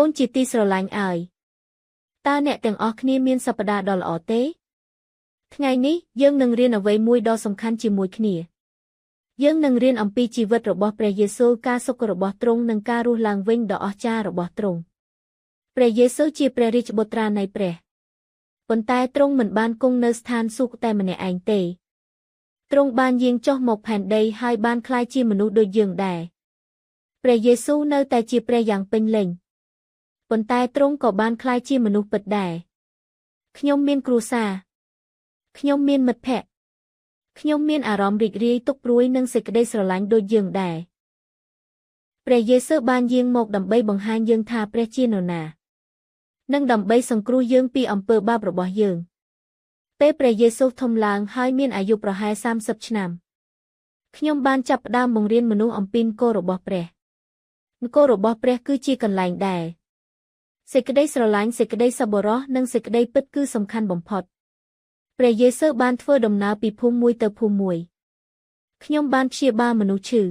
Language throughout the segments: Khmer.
កូនជាទីស្រឡាញ់ឲ្យតើអ្នកទាំងអស់គ្នាមានសប្តាហ៍ដ៏ល្អទេថ្ងៃនេះយើងនឹងរៀនអ្វីមួយដ៏សំខាន់ជាមួយគ្នាយើងនឹងរៀនអំពីជីវិតរបស់ព្រះយេស៊ូវការសុខរបស់ទ្រង់និងការរស់ឡើងវិញដ៏អស្ចារ្យរបស់ទ្រង់ព្រះយេស៊ូវជាព្រះរាជបុត្រានៃព្រះប៉ុន្តែទ្រង់មិនបានគង់នៅស្ថានសួគ៌តែម្នាក់ឯងទេទ្រង់បានយាងចុះមកផែនដីហើយបានក្លាយជាមនុស្សដូចយើងដែរព្រះយេស៊ូវនៅតែជាព្រះយ៉ាងពេញលេញប៉ុន្តែទ្រង់ក៏បានក្លាយជាមនុស្សពិតដែរខ្ញុំមានគ្រួសារខ្ញុំមានមិត្តភក្តិខ្ញុំមានអារម្មណ៍រីករាយទុក្ខព្រួយនិងសេចក្តីស្រឡាញ់ដូចយើងដែរព្រះយេស៊ូវបានយាងមកដើម្បីបង្ហាញយើងថាព្រះជានរណានិងដើម្បីសង្គ្រោះយើងពីអំពើបាបរបស់យើងពេលព្រះយេស៊ូវធំឡើងហើយមានអាយុប្រហែល30ឆ្នាំខ្ញុំបានចាប់ផ្ដើមបង្រៀនមនុស្សអំពីនគររបស់ព្រះនគររបស់ព្រះគឺជាកន្លែងដែលសេចក្តីស្រឡាញ់សេចក្តីសប្បុរសនិងសេចក្តីពិតគឺសំខាន់បំផុតព្រះយេស៊ូវបានធ្វើដំណើរពីភូមិមួយទៅភូមិមួយខ្ញុំបានព្យាបាលមនុស្សឈឺ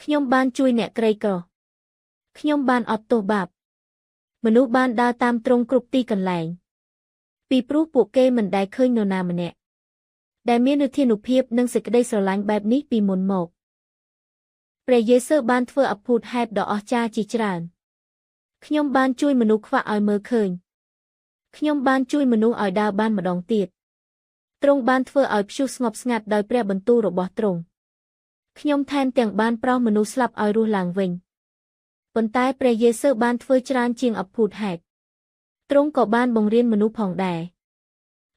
ខ្ញុំបានជួយអ្នកក្រីក្រខ្ញុំបានអត់ទោសបាបមនុស្សបានដើរតាមទ្រង់គ្រប់ទីកន្លែងពីព្រោះពួកគេមិនដែលឃើញនរណាម្នាក់ដែលមានឫទ្ធានុភាពនិងសេចក្តីស្រឡាញ់បែបនេះពីមុនមកព្រះយេស៊ូវបានធ្វើអភូតហេតុដ៏អស្ចារ្យជាច្រើនខ្ញុំបានជួយមនុស្សខ្វាក់ឲ្យមើលឃើញខ្ញុំបានជួយមនុស្សឲ្យដើរបានម្ដងទៀតទ្រង់បានធ្វើឲ្យព្យុះស្ងប់ស្ងាត់ដោយព្រះបន្ទូលរបស់ទ្រង់ខ្ញុំថែមទាំងបានប្រោសមនុស្សស្លាប់ឲ្យរស់ឡើងវិញប៉ុន្តែព្រះយេស៊ូវបានធ្វើច្រើនជាងអភូតហេតុទ្រង់ក៏បានបង្រៀនមនុស្សផងដែរ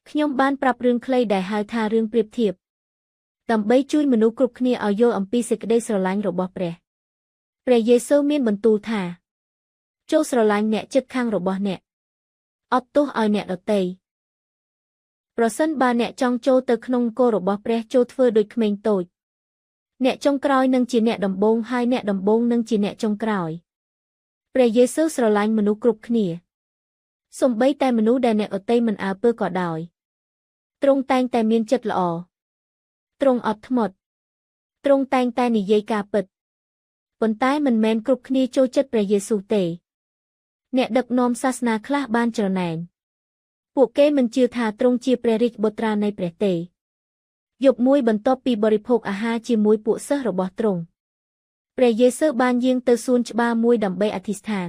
ខ្ញុំបានប្រាប់រឿងខ្លីដែលហៅថារឿងប្រៀបធៀបដើម្បីជួយមនុស្សគ្រប់គ្នាឲ្យយល់អំពីសេចក្តីស្រឡាញ់របស់ព្រះយេស៊ូវមានបន្ទូលថាចូលស្រឡាញ់អ្នកជិតខាងរបស់អ្នកអត់ទោសឲ្យអ្នកដទៃប្រសិនបើអ្នកចង់ចូលទៅក្នុងនគររបស់ព្រះចូលធ្វើដូចក្មេងតូចអ្នកចុងក្រោយនឹងជាអ្នកដំបូងហើយអ្នកដំបូងនឹងជាអ្នកចុងក្រោយព្រះយេស៊ូវស្រឡាញ់មនុស្សគ្រប់គ្នាសូម្បីតែមនុស្សដែលអ្នកដទៃមិនអើពើក៏ដោយទ្រង់តែងតែមានចិត្តល្អទ្រង់អត់ធ្មត់ទ្រង់តែងតែនិយាយការពិតប៉ុន្តែមិនមែនគ្រប់គ្នាចូលចិត្តព្រះយេស៊ូវទេអ្នកដឹកនាំសាសនាខ្លះបានច្រណែនពួកគេមិនជឿថាទ្រង់ជាព្រះរាជបុត្រានៃព្រះទេយប់មួយបន្ទាប់ពីបរិភោគអាហារជាមួយពួកសិស្សរបស់ទ្រង់ព្រះយេស៊ូវបានយាងទៅសួនច្បារមួយដើម្បីអធិស្ឋាន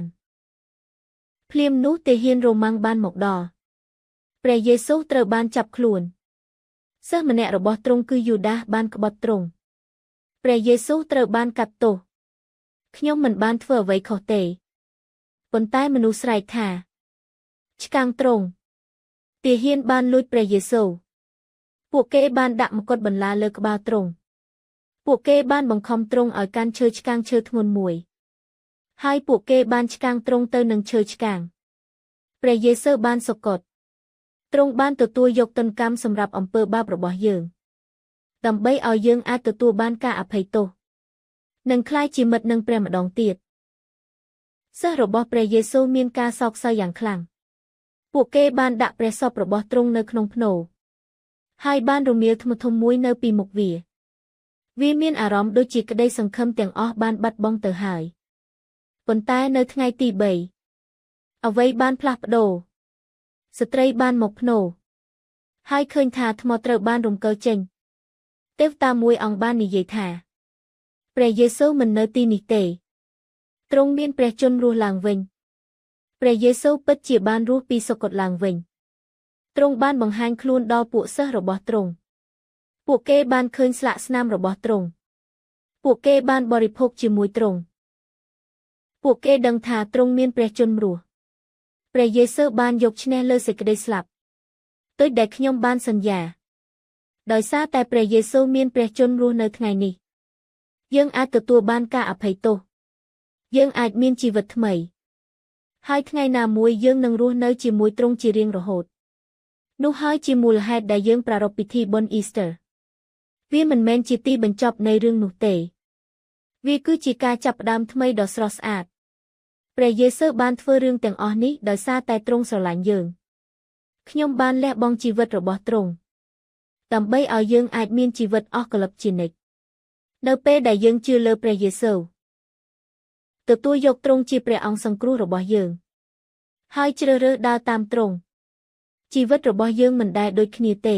ភ្លាមនោះទាហានរ៉ូម៉ាំងបានមកដល់ព្រះយេស៊ូវត្រូវបានចាប់ខ្លួនសិស្សម្នាក់របស់ទ្រង់គឺយូដាសបានក្បត់ទ្រង់ព្រះយេស៊ូវត្រូវបានកាត់ទោសខ្ញុំមិនបានធ្វើអ្វីខុសទេប៉ុន្តែមនុស្សស្រែកថាឆ្កាងទ្រង់ទាហានបានលួចព្រះយេស៊ូវពួកគេបានដាក់មកុដបន្លាលើក្បាលទ្រង់ពួកគេបានបង្ខំទ្រង់ឲ្យកាន់ឈើឆ្កាងឈើធ្ងន់មួយហើយពួកគេបានឆ្កាងទ្រង់ទៅនឹងឈើឆ្កាងព្រះយេស៊ូវបានសុគតទ្រង់បានទទួលយកទណ្ឌកម្មសម្រាប់អំពើបាបរបស់យើងដើម្បីឲ្យយើងអាចទទួលបានការអភ័យទោសនិងក្លាយជាមិត្តនឹងព្រះម្ដងទៀតសិស្សរបស់ព្រះយេស៊ូវមានការសោកសៅយ៉ាងខ្លាំងពួកគេបានដាក់ព្រះសពរបស់ទ្រង់នៅក្នុងភ្នូរហើយបានរមៀលធ្មធំមួយនៅពីមុខវាមានអារម្មណ៍ដូចជាក្តីសង្ឃឹមទាំងអស់បានបាត់បង់ទៅហើយប៉ុន្តែនៅថ្ងៃទី3អ្វីបានផ្លាស់ប្ដូរស្ត្រីបានមកភ្នូរហើយឃើញថាថ្មត្រូវបានរំកិលចេញទេវតាមួយអង្គបាននិយាយថាព្រះយេស៊ូវមិននៅទីនេះទេទ្រង់មានព្រះជន្មរស់ឡើងវិញព្រះយេស៊ូវពិតជាបានរស់ពីសុគតឡើងវិញទ្រង់បានបង្ហាញខ្លួនដល់ពួកសិស្សរបស់ទ្រង់ពួកគេបានឃើញស្លាកស្នាមរបស់ទ្រង់ពួកគេបានបរិភោគជាមួយទ្រង់ពួកគេដឹងថាទ្រង់មានព្រះជន្មរស់ព្រះយេស៊ូវបានយកឈ្នះលើសេចក្តីស្លាប់ដូចដែលខ្ញុំបានសន្យាដោយសារតែព្រះយេស៊ូវមានព្រះជន្មរស់នៅថ្ងៃនេះយើងអាចទទួលបានការអភ័យទោសយើងអាចមានជីវិតថ្មីហើយថ្ងៃណាមួយយើងនឹងរស់នៅជាមួយទ្រង់ជារៀងរហូតនោះហើយជាមូលហេតុដែលយើងប្រារព្ធពិធីបុណ្យអ៊ីស្ទើវាមិនមែនជាទីបញ្ចប់នៃរឿងនោះទេវាគឺជាការចាប់ផ្ដើមថ្មីដ៏ស្រស់ស្អាតព្រះយេស៊ូវបានធ្វើរឿងទាំងអស់នេះដោយសារតែទ្រង់ស្រឡាញ់យើងខ្ញុំបានលះបង់ជីវិតរបស់ទ្រង់ដើម្បីឲ្យយើងអាចមានជីវិតអស់កលឹបជានិច្ចនៅពេលដែលយើងជឿលើព្រះយេស៊ូវ ទទួលយកទ្រង់ជាព្រះអង្គសង្គ្រោះរបស់យើងហើយជ្រើសរើសដើរតាមទ្រង់ជីវិតរបស់យើងមិនដែលដូចគ្នាទេ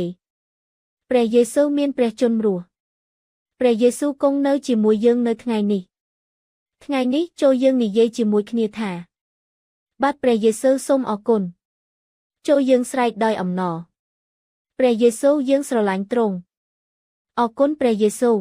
ព្រះយេស៊ូវមានព្រះជន្មរស់ព្រះយេស៊ូវគង់នៅជាមួយយើងនៅថ្ងៃនេះថ្ងៃនេះចូលយើងនិយាយជាមួយគ្នាថាបាទព្រះយេស៊ូវសូមអរគុណចូលយើងស្រែកដោយអំណរព្រះយេស៊ូវយើងស្រឡាញ់ទ្រង់អរគុណព្រះយេស៊ូវ